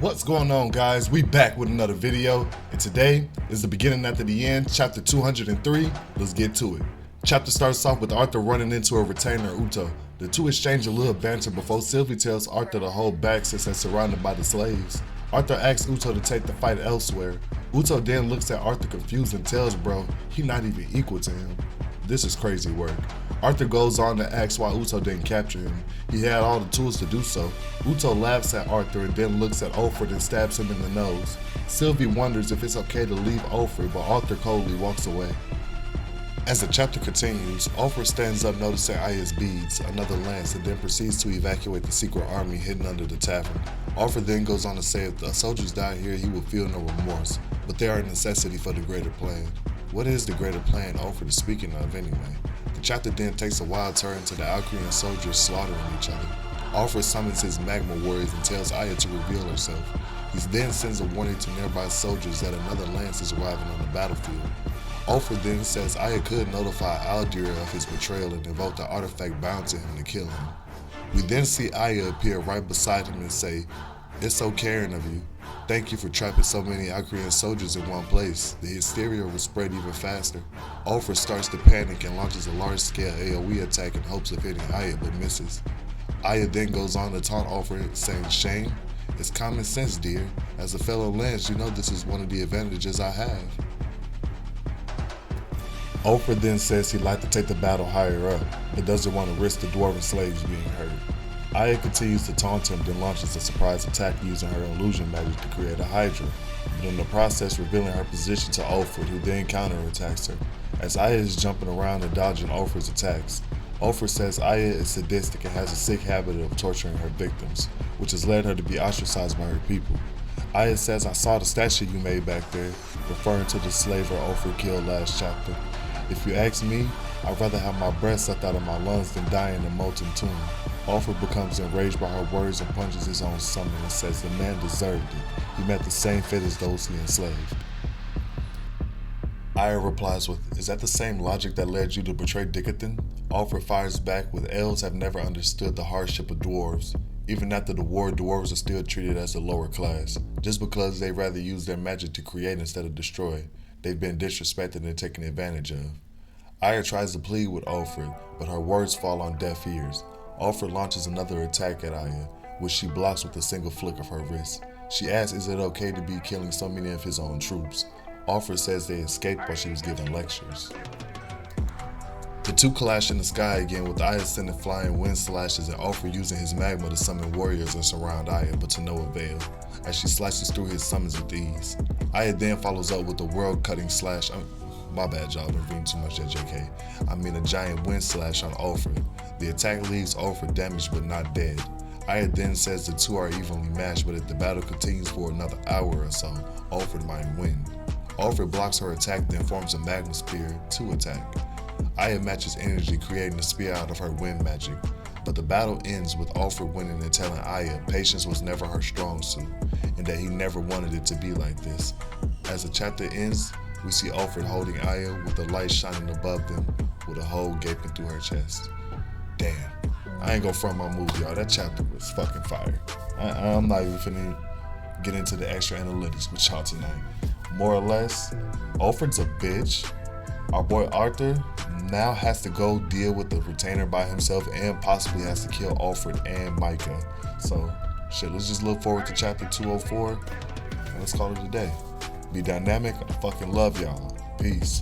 What's going on, guys? We back with another video, and today is the beginning after the end, chapter 203. Let's get to it. Chapter starts off with Arthur running into a retainer, Uto. The two exchange a little banter before Sylvie tells Arthur to hold back since they're surrounded by the slaves. Arthur asks Uto to take the fight elsewhere. Uto then looks at Arthur confused and tells bro he not even equal to him. This is crazy work. Arthur goes on to ask why Uto didn't capture him. He had all the tools to do so. Uto laughs at Arthur and then looks at Ulfred and stabs him in the nose. Sylvie wonders if it's okay to leave Ulfred, but Arthur coldly walks away. As the chapter continues, Ulfred stands up noticing Aya's beads, another lance, and then proceeds to evacuate the secret army hidden under the tavern. Ulfred then goes on to say if the soldiers die here, he will feel no remorse, but they are a necessity for the greater plan. What is the greater plan Ulfred is speaking of anyway? The chapter then takes a wild turn to the Alcrean soldiers slaughtering each other. Ulfred summons his magma warriors and tells Aya to reveal herself. He then sends a warning to nearby soldiers that another lance is arriving on the battlefield. Ulfred then says Aya could notify Aldir of his betrayal and invoke the artifact bound to him to kill him. We then see Aya appear right beside him and say, "It's so caring of you. Thank you for trapping so many Alcrean soldiers in one place." The hysteria will spread even faster. Ulfred starts to panic and launches a large-scale AoE attack in hopes of hitting Aya but misses. Aya then goes on to taunt Ulfred, saying, "Shame? It's common sense, dear. As a fellow Lance, you know this is one of the advantages I have." Ulfred then says he'd like to take the battle higher up, but doesn't want to risk the dwarven slaves being hurt. Aya continues to taunt him, then launches a surprise attack using her illusion magic to create a Hydra, but in the process revealing her position to Ulfred, who then counterattacks her. As Aya is jumping around and dodging Ulfred's attacks, Ulfred says Aya is sadistic and has a sick habit of torturing her victims, which has led her to be ostracized by her people. Aya says, "I saw the statue you made back there," referring to the slaver Ulfred killed last chapter. "If you ask me, I'd rather have my breath sucked out of my lungs than die in a molten tomb." Ulfred becomes enraged by her words and punches his own stomach and says the man deserved it. He met the same fate as those he enslaved. Aya replies with, "Is that the same logic that led you to betray Dicothin?" Ulfred fires back with, "Elves have never understood the hardship of dwarves. Even after the war, dwarves are still treated as a lower class. Just because they rather use their magic to create instead of destroy, they've been disrespected and taken advantage of." Aya tries to plead with Ulfred, but her words fall on deaf ears. Ulfred launches another attack at Aya, which she blocks with a single flick of her wrist. She asks is it okay to be killing so many of his own troops. Ulfred says they escaped while she was giving lectures. The two clash in the sky again, with Aya sending flying wind slashes and Ulfred using his magma to summon warriors and surround Aya, but to no avail, as she slashes through his summons with ease. Aya then follows up with a world-cutting slash. My bad, y'all, been reading too much at JK. I mean a giant wind slash on Ulfred. The attack leaves Ulfred damaged but not dead. Aya then says the two are evenly matched, but if the battle continues for another hour or so, Ulfred might win. Ulfred blocks her attack, then forms a magma spear to attack. Aya matches energy, creating a spear out of her wind magic. But the battle ends with Ulfred winning and telling Aya patience was never her strong suit, and that he never wanted it to be like this. As the chapter ends, we see Ulfred holding Aya with the light shining above them, with a hole gaping through her chest. Damn, I ain't gonna front my movie, y'all. That chapter was fucking fire. I'm not even finna get into the extra analytics with y'all tonight. More or less, Ulfred's a bitch. Our boy Arthur now has to go deal with the retainer by himself and possibly has to kill Ulfred and Micah. So, shit, let's just look forward to chapter 204 and let's call it a day. Be dynamic. I fucking love y'all. Peace.